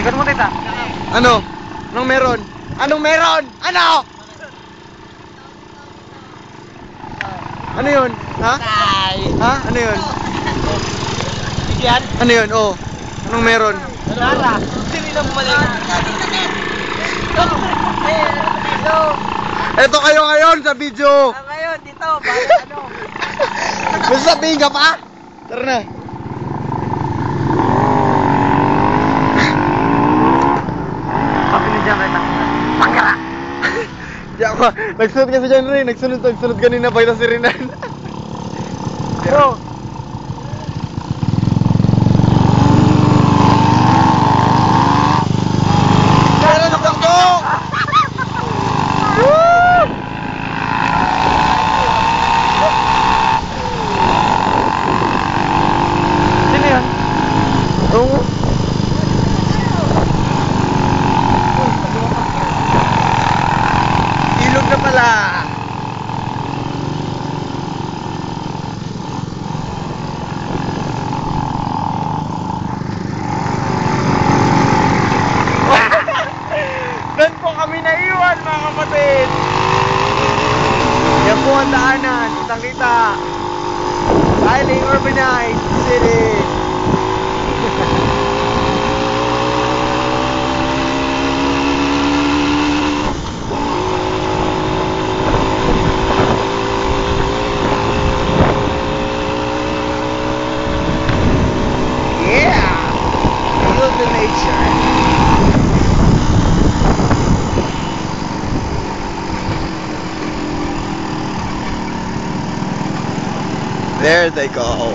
Ikot mo, tita. Ano? Anong meron? Anong meron? Ano? Ano yun? Ha? Ha? Ano yun? Yan. Ano yun? Oh. Anong meron? Nara. Sino lang bumalik? Eto kayo ngayon sa video. Ngayon, dito, bala ano. May sabihin ka pa? Tara na. Sabi ni Jan, Pangkara. Diyan ko. Nagsunod kasi dyan rin. Nagsunod kanina pa ito si Rinan. Bro. Meron na takbo! Sino yun? Oo. Ilog na pala. Doon po kami naiwan, mga kapatid. Yan po ang daanan. Kitang-kita. Highly urbanized city. Yeah! Feel the nature. There they go.